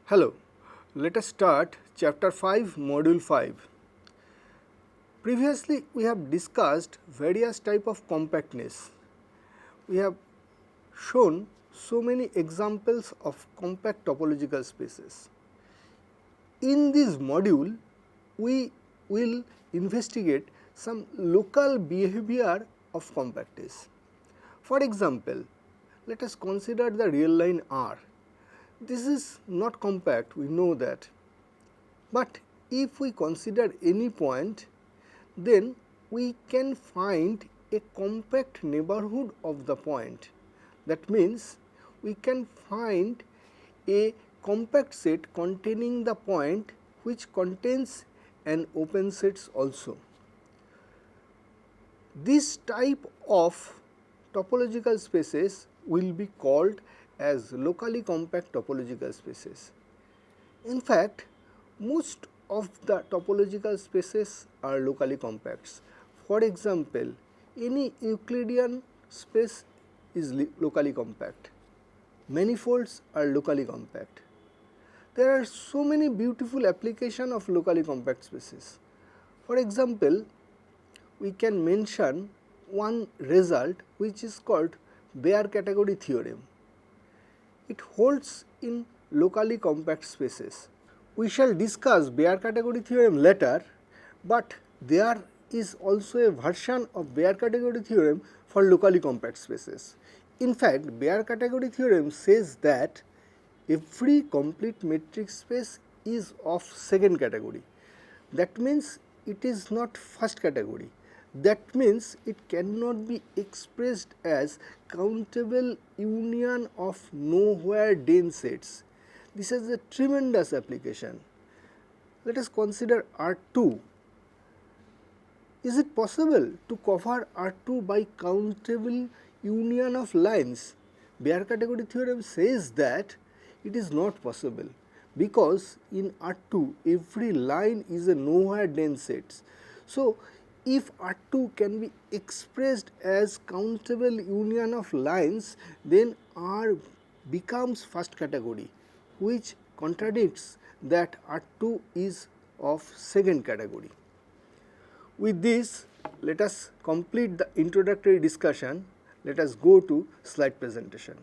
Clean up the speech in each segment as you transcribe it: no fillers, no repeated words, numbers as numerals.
Hello, let us start chapter 5 module 5. Previously we have discussed various type of compactness. We have shown so many examples of compact topological spaces. In this module we will investigate some local behavior of compactness. For example, let us consider the real line R. This is not compact, we know that, but if we consider any point, then we can find a compact neighborhood of the point. That means we can find a compact set containing the point which contains an open sets also. This type of topological spaces will be called as locally compact topological spaces. In fact, most of the topological spaces are locally compact. For example, any Euclidean space is locally compact. Manifolds are locally compact. There are so many beautiful applications of locally compact spaces. For example, we can mention one result which is called Baire category theorem. It holds in locally compact spaces. We shall discuss Baire category theorem later, but there is also a version of Baire category theorem for locally compact spaces. In fact, Baire category theorem says that every complete metric space is of second category. That means it is not first category. That means it cannot be expressed as countable union of nowhere dense sets. This is a tremendous application. Let us consider R2. Is it possible to cover R2 by countable union of lines? Baire category theorem says that it is not possible, because in R2 every line is a nowhere dense set. So, if R2 can be expressed as countable union of lines, then R becomes first category, which contradicts that R2 is of second category. With this, let us complete the introductory discussion. Let us go to slide presentation.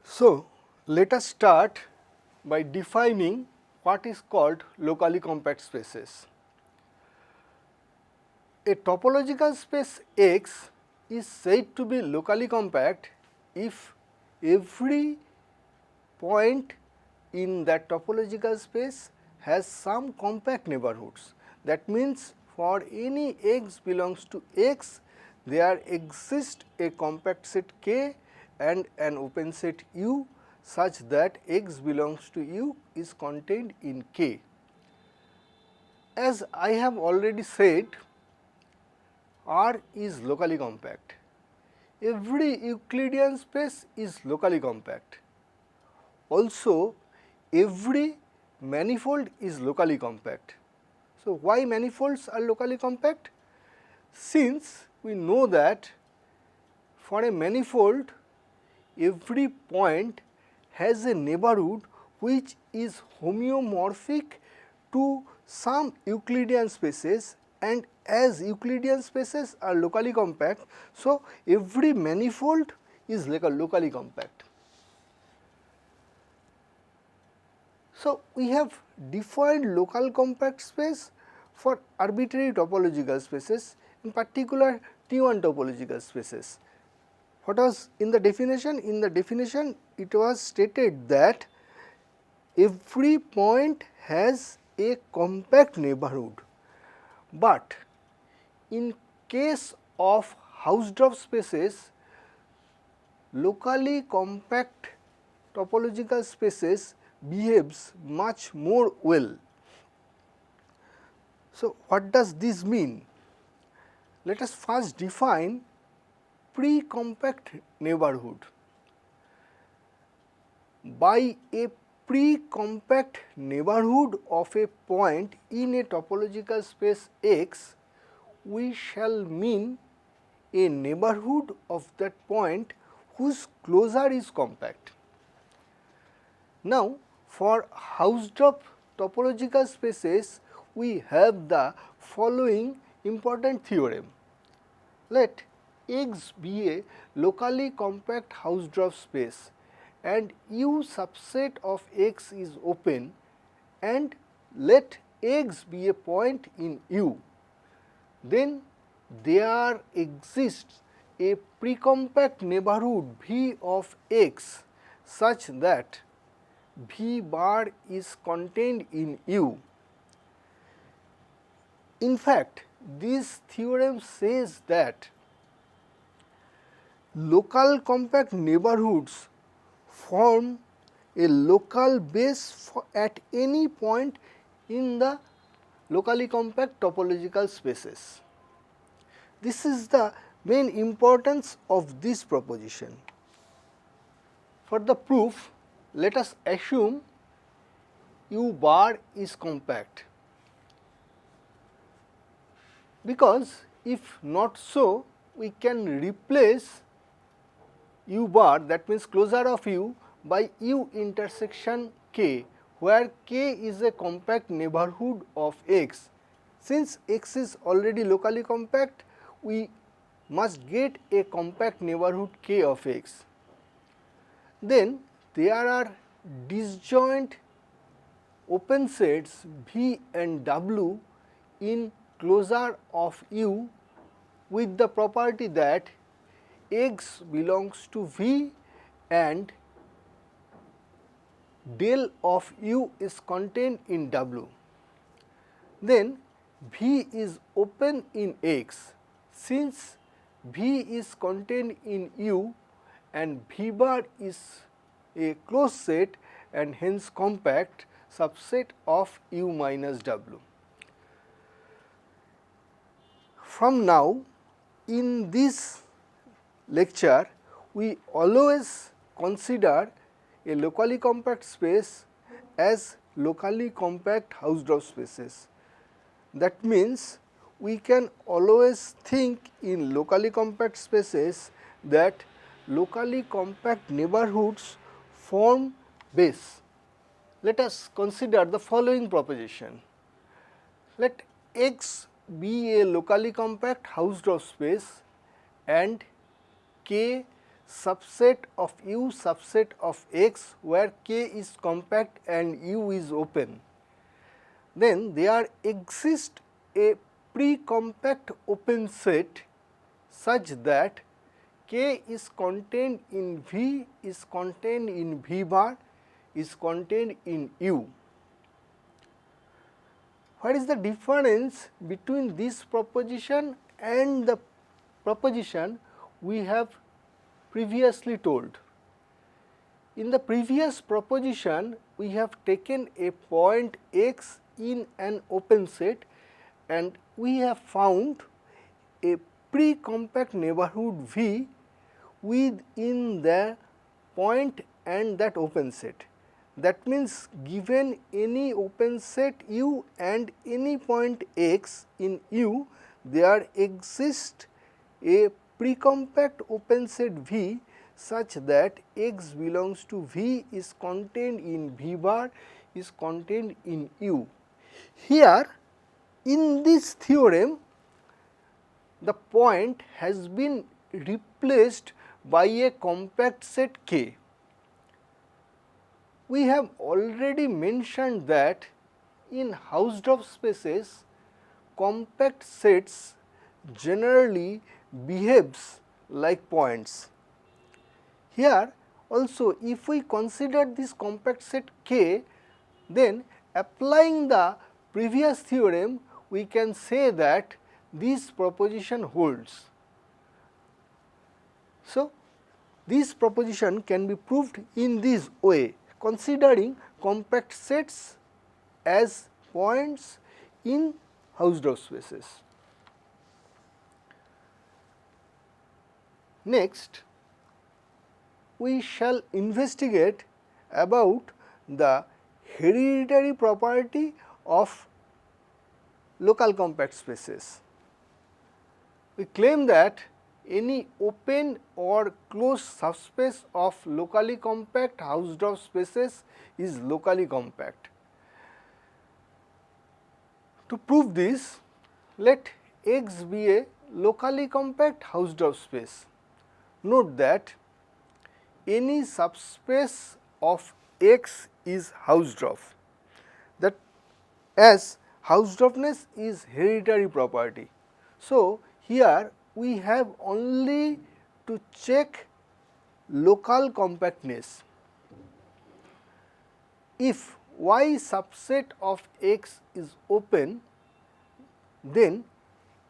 So, let us start by defining what is called locally compact spaces. A topological space X is said to be locally compact if every point in that topological space has some compact neighborhoods. That means for any x belongs to X, there exists a compact set K and an open set U such that x belongs to U is contained in K. As I have already said, R is locally compact. Every Euclidean space is locally compact. Also, every manifold is locally compact. So, why manifolds are locally compact? Since we know that for a manifold, every point has a neighborhood which is homeomorphic to some Euclidean spaces, and as Euclidean spaces are locally compact, so every manifold is locally compact. So, we have defined local compact space for arbitrary topological spaces, in particular T1 topological spaces. What was in the definition? In the definition, it was stated that every point has a compact neighborhood, but in case of Hausdorff spaces, locally compact topological spaces behaves much more well. So, what does this mean? Let us first define pre-compact neighborhood. By a pre-compact neighborhood of a point in a topological space X, we shall mean a neighborhood of that point whose closure is compact. Now, For Hausdorff topological spaces, we have the following important theorem. Let X be a locally compact Hausdorff space and U subset of X is open, and let X be a point in U. Then there exists a precompact neighborhood V of X such that V bar is contained in U. In fact, this theorem says that local compact neighborhoods form a local base at any point in the locally compact topological spaces. This is the main importance of this proposition. For the proof, let us assume U bar is compact, because if not so, we can replace U bar, that means closure of U, by U intersection K, where K is a compact neighborhood of X. Since X is already locally compact, we must get a compact neighborhood K of X. Then there are disjoint open sets V and W in closure of U with the property that X belongs to V and del of U is contained in W. Then V is open in X. Since V is contained in U and V bar is a closed set and hence compact subset of U minus W. From now, in this lecture, we always consider a locally compact space as locally compact Hausdorff spaces. That means, we can always think in locally compact spaces that locally compact neighborhoods form base. Let us consider the following proposition. Let X be a locally compact Hausdorff space and K subset of U subset of X, where K is compact and U is open. Then there exists a pre-compact open set such that K is contained in V, is contained in V bar, is contained in U. What is the difference between this proposition and the proposition we have previously told? In the previous proposition, we have taken a point X in an open set and we have found a pre-compact neighborhood V within the point and that open set. That means, given any open set U and any point X in U, there exists a pre-compact open set V such that X belongs to V, is contained in V bar, is contained in U. Here, in this theorem, the point has been replaced by a compact set K. We have already mentioned that in Hausdorff spaces, compact sets generally behaves like points. Here also, if we consider this compact set K, then applying the previous theorem, we can say that this proposition holds. So, this proposition can be proved in this way, considering compact sets as points in Hausdorff spaces. Next, we shall investigate about the hereditary property of local compact spaces. We claim that any open or closed subspace of locally compact Hausdorff spaces is locally compact. To prove this, let X be a locally compact Hausdorff space. Note that any subspace of X is Hausdorff, that as Hausdorffness is hereditary property. So, here we have only to check local compactness. If Y subset of X is open, then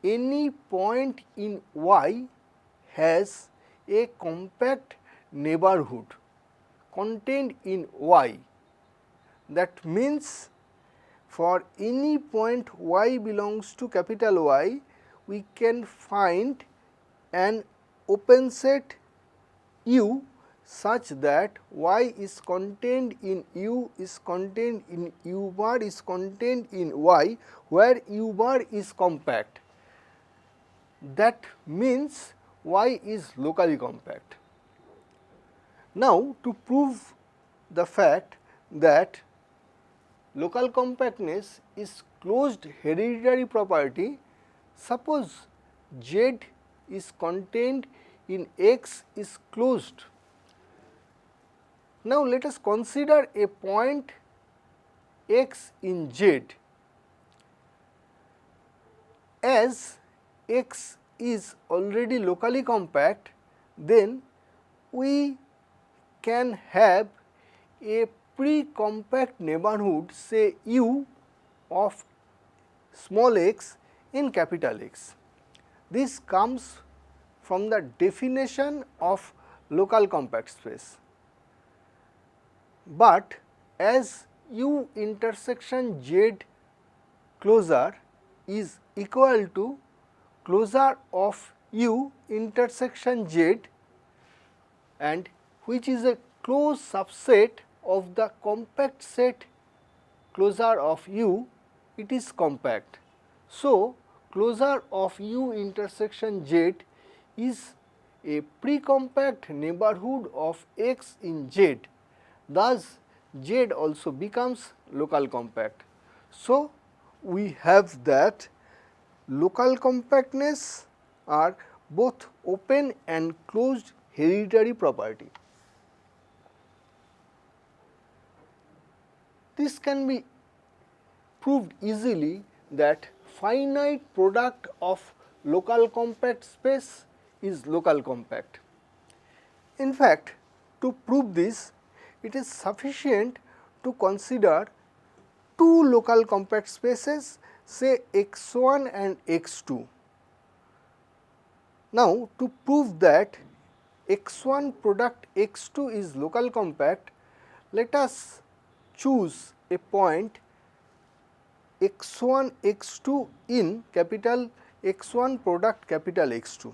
any point in Y has a compact neighborhood contained in Y. That means for any point Y belongs to capital Y, we can find an open set U such that Y is contained in U is contained in U bar is contained in Y, where U bar is compact. That means Y is locally compact. Now, to prove the fact that local compactness is closed hereditary property, suppose Z is contained in X is closed. Now, let us consider a point X in Z. As X is already locally compact, then we can have a pre-compact neighborhood, say U of small x in capital X. This comes from the definition of local compact space. But as U intersection Z closure is equal to closure of U intersection Z, and which is a closed subset of the compact set closure of U, it is compact. So, closure of U intersection Z is a pre-compact neighborhood of X in Z. Thus, Z also becomes local compact. So, we have that local compactness are both open and closed hereditary property. This can be proved easily that finite product of local compact space is local compact. In fact, to prove this, it is sufficient to consider two local compact spaces, say x1 and x2. Now, to prove that x1 product x2 is local compact, let us choose a point x1 x2 in capital X1 product capital X2.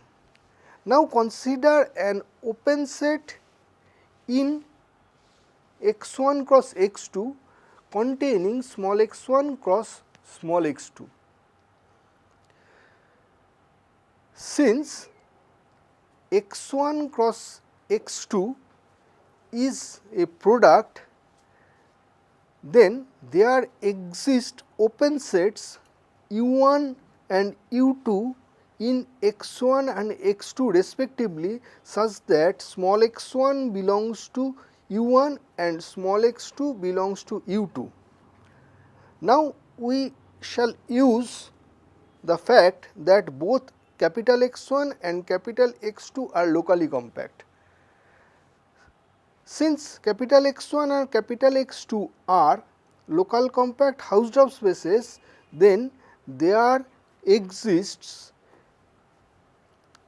Now, consider an open set in x1 cross x2 containing small x1 cross small x2. Since x1 cross x2 is a product, then there exist open sets U1 and U2 in x1 and x2 respectively, such that small x1 belongs to U1 and small x2 belongs to U2. Now, we shall use the fact that both capital X1 and capital X2 are locally compact. Since capital X1 and capital X2 are local compact Hausdorff spaces, then there exists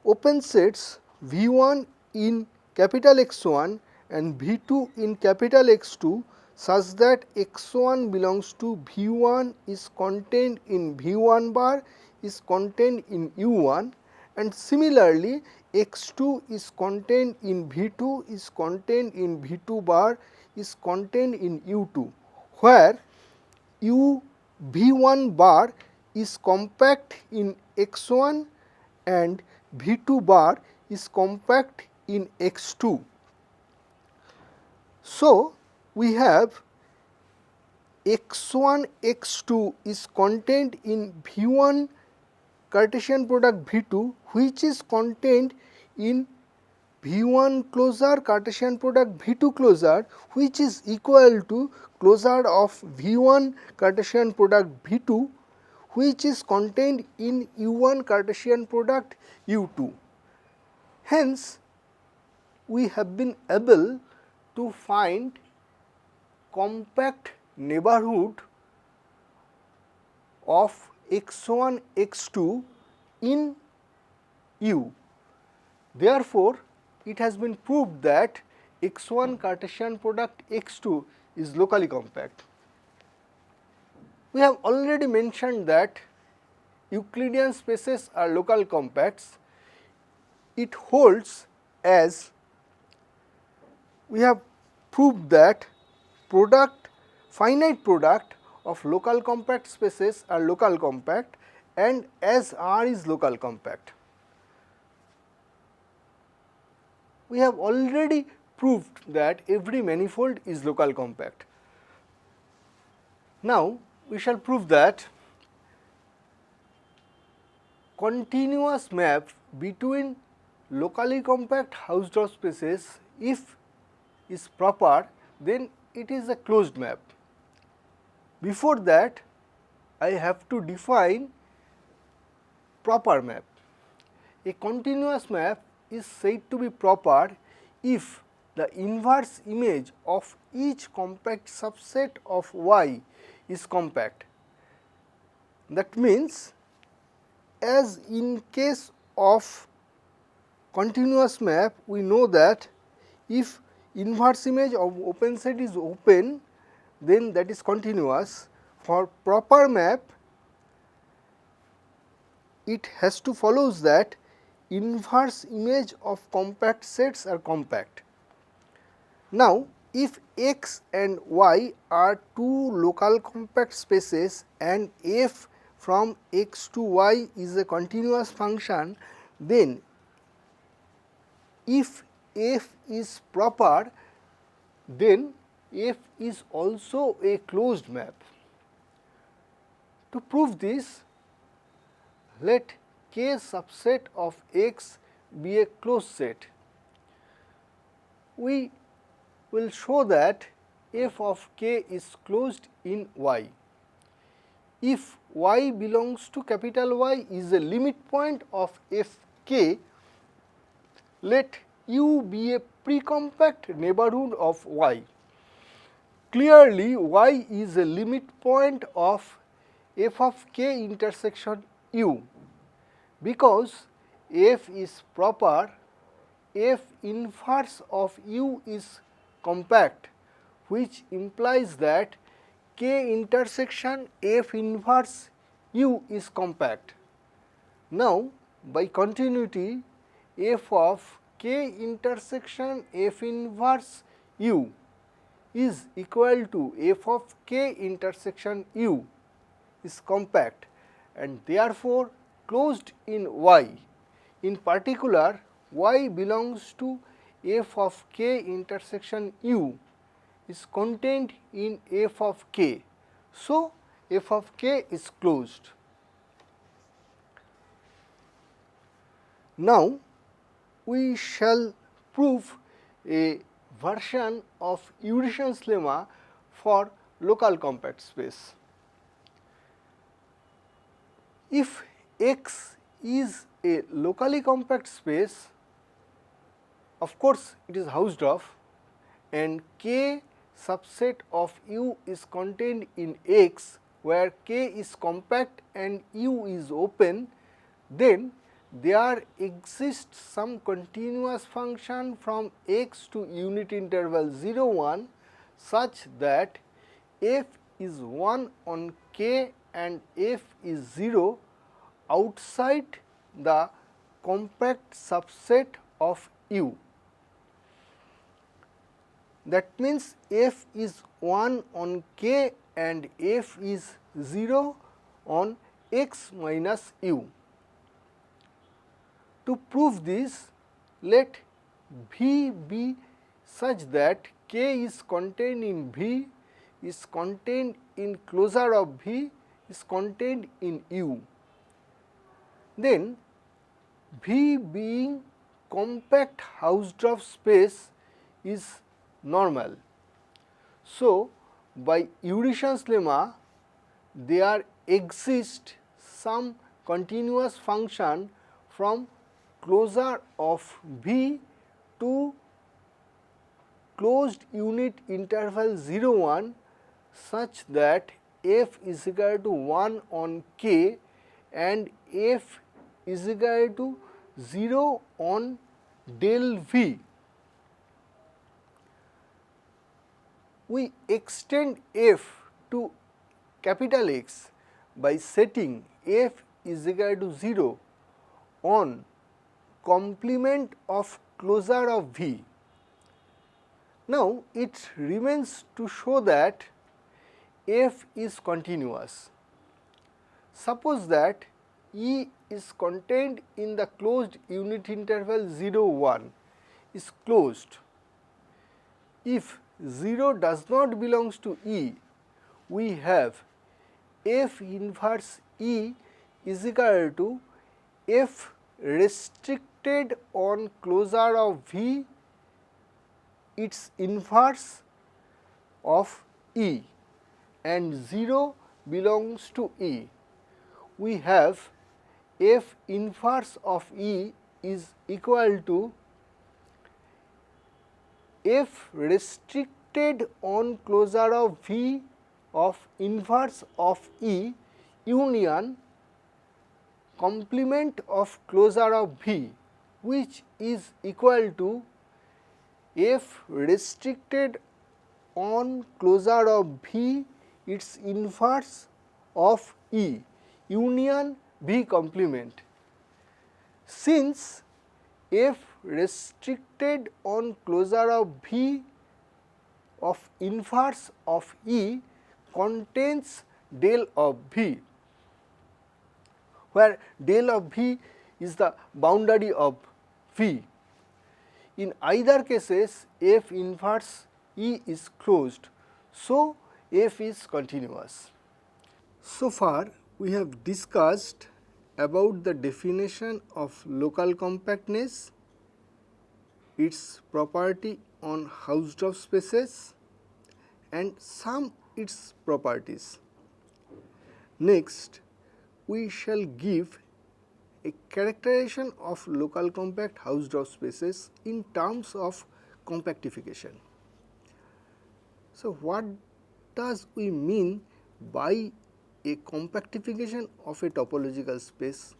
open sets V1 in capital X1 and V2 in capital X2 such that X1 belongs to V1 is contained in V1 bar is contained in U1, and similarly X2 is contained in V2 is contained in V2 bar is contained in U2, where V1 bar is compact in X1 and V2 bar is compact in X2. So, we have X1 X2 is contained in V1 Cartesian product V2, which is contained in V1 closure Cartesian product V2 closure, which is equal to closure of V1 Cartesian product V2, which is contained in U1 Cartesian product U2. Hence, we have been able to find compact neighborhood of X1 X2 in U. Therefore, it has been proved that X1 Cartesian product X2 is locally compact. We have already mentioned that Euclidean spaces are local compacts. It holds as we have proved that finite product of local compact spaces are local compact, and as R is local compact. We have already proved that every manifold is local compact. Now, we shall prove that continuous map between locally compact Hausdorff spaces, if is proper, then it is a closed map. Before that, I have to define proper map. A continuous map is said to be proper if the inverse image of each compact subset of Y is compact. That means, as in case of continuous map, we know that if inverse image of open set is open, then that is continuous. For proper map, it has to follows that inverse image of compact sets are compact. Now, if X and Y are two local compact spaces and f from X to Y is a continuous function, then if f is proper, then f is also a closed map. To prove this, let K subset of X be a closed set. We will show that f of K is closed in Y. If Y belongs to capital Y is a limit point of f K, let U be a precompact neighborhood of Y. Clearly, Y is a limit point of f of K intersection U. Because f is proper, f inverse of U is compact, which implies that K intersection f inverse U is compact. Now, by continuity, f of K intersection f inverse U is equal to f of K intersection U is compact, and therefore closed in Y. In particular, Y belongs to f of K intersection U is contained in f of K. So, f of K is closed. Now, we shall prove a version of Eurytion's lemma for local compact space. If X is a locally compact space, of course, it is Hausdorff, and K subset of U is contained in X, where K is compact and U is open, then there exists some continuous function from X to unit interval 0 1 such that f is 1 on K and f is 0 outside the compact subset of U. That means f is 1 on K and f is 0 on X minus U. To prove this, let V be such that K is contained in V, is contained in closure of V, is contained in U. Then V being compact Hausdorff space is normal. So, by Eurytion's lemma, there exists some continuous function from closure of V to closed unit interval 0 1 such that f is equal to 1 on K and f is equal to 0 on del V. We extend f to capital X by setting f is equal to 0 on complement of closure of V. Now, it remains to show that f is continuous. Suppose that E is contained in the closed unit interval 0 1 is closed. If 0 does not belongs to E, we have f inverse E is equal to f restricted on closure of V, its inverse of E, and 0 belongs to E. We have f inverse of E is equal to f restricted on closure of V of inverse of E union complement of closure of V, which is equal to f restricted on closure of V its inverse of E union V complement. Since f restricted on closure of V of inverse of E contains del of V, where del of V is the boundary of V. In either cases, f inverse E is closed, so f is continuous. So far, we have discussed about the definition of local compactness, its property on Hausdorff spaces, and some its properties. Next, we shall give a characterization of local compact Hausdorff spaces in terms of compactification. So, what does we mean by a compactification of a topological space?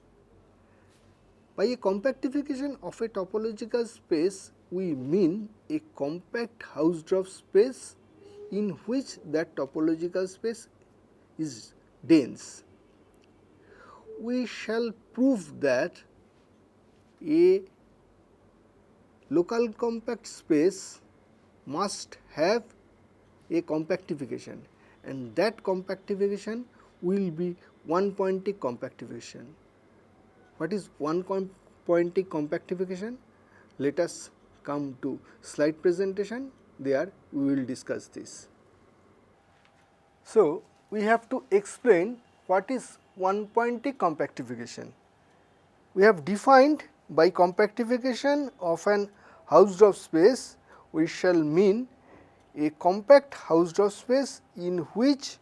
By a compactification of a topological space, we mean a compact Hausdorff space in which that topological space is dense. We shall prove that a local compact space must have a compactification, and that compactification will be one-pointic compactification. What is one-pointic compactification? Let us come to slide presentation, there we will discuss this. So, we have to explain what is one-pointic compactification. We have defined by compactification of an Hausdorff space, we shall mean a compact Hausdorff space in which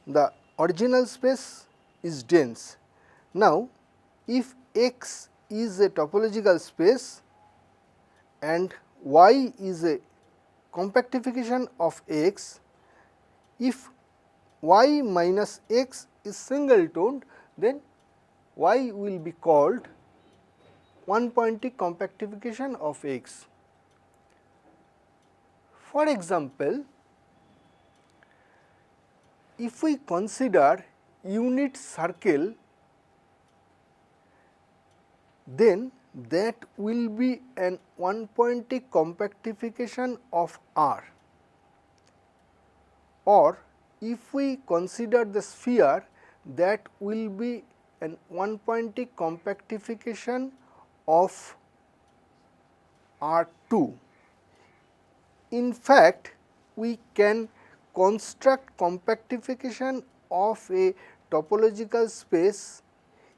the original space is dense. Now, if X is a topological space and Y is a compactification of X, if Y minus X is single-toned, then Y will be called one-pointic compactification of X. For example, if we consider unit circle, then that will be an one-pointic compactification of R. Or if we consider the sphere, that will be an one-pointy compactification of R2. In fact, we can construct compactification of a topological space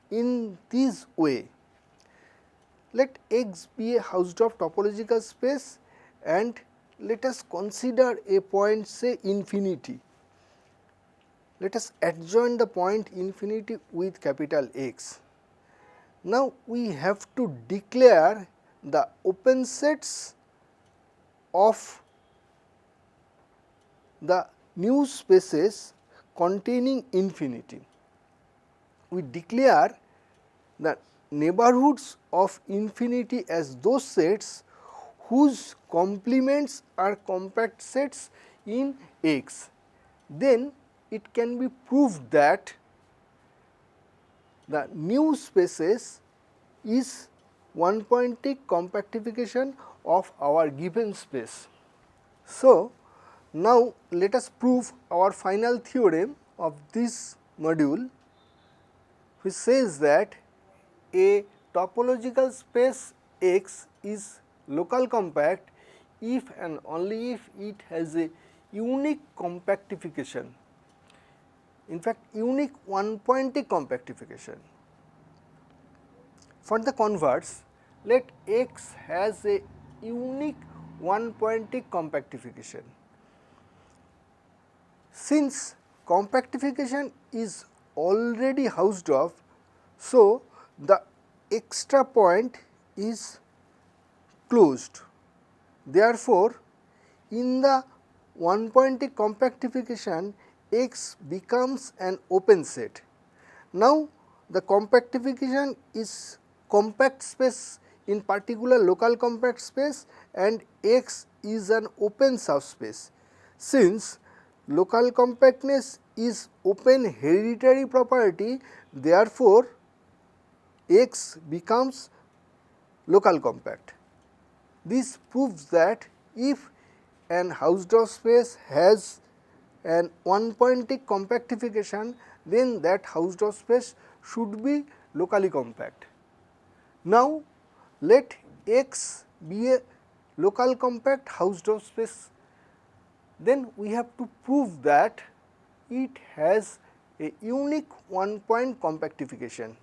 in this way. Let X be a Hausdorff topological space and let us consider a point, say, infinity. Let us adjoin the point infinity with capital X. Now, we have to declare the open sets of the new spaces containing infinity. We declare the neighborhoods of infinity as those sets whose complements are compact sets in X. Then it can be proved that the new spaces is one-pointy compactification of our given space. So, now let us prove our final theorem of this module, which says that a topological space X is local compact if and only if it has a unique compactification, in fact unique one-pointy compactification. For the converse, let X has a unique one-pointy compactification. Since compactification is already Hausdorff, so the extra point is closed. Therefore, in the one-pointy compactification, X becomes an open set. Now, the compactification is compact space in particular local compact space and X is an open subspace. Since local compactness is open hereditary property, therefore, X becomes local compact. This proves that if an Hausdorff space has an one-pointy compactification, then that Hausdorff space should be locally compact. Now, let X be a local compact Hausdorff space, then we have to prove that it has a unique one-point compactification.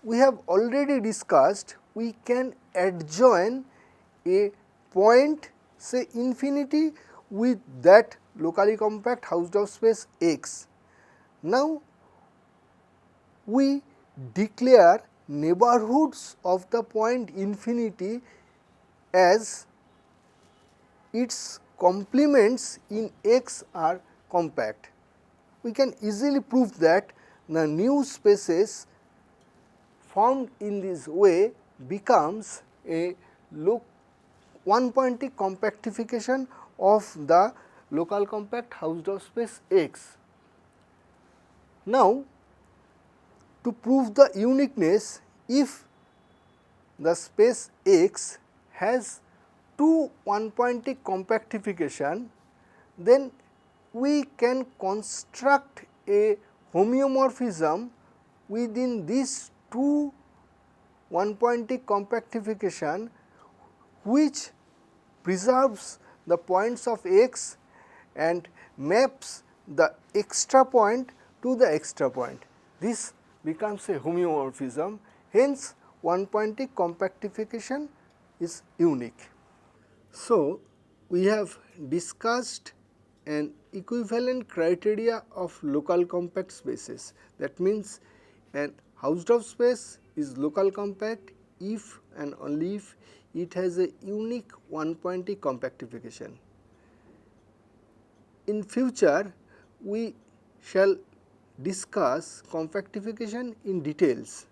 We have already discussed we can adjoin a point, say infinity, with that locally compact Hausdorff space X. Now, we declare neighborhoods of the point infinity as its complements in X are compact. We can easily prove that the new spaces formed in this way becomes a one-pointy compactification of the local compact Hausdorff space X. Now, to prove the uniqueness, if the space X has two one-pointy compactification, then we can construct a homeomorphism within these two one-pointy compactification which preserves the points of X and maps the extra point to the extra point. This becomes a homeomorphism, hence one-pointy compactification is unique. So, we have discussed an equivalent criteria of local compact spaces. That means, an Hausdorff space is local compact if and only if it has a unique one-pointy compactification. In future, we shall discuss compactification in details.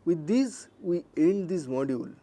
With this, we end this module.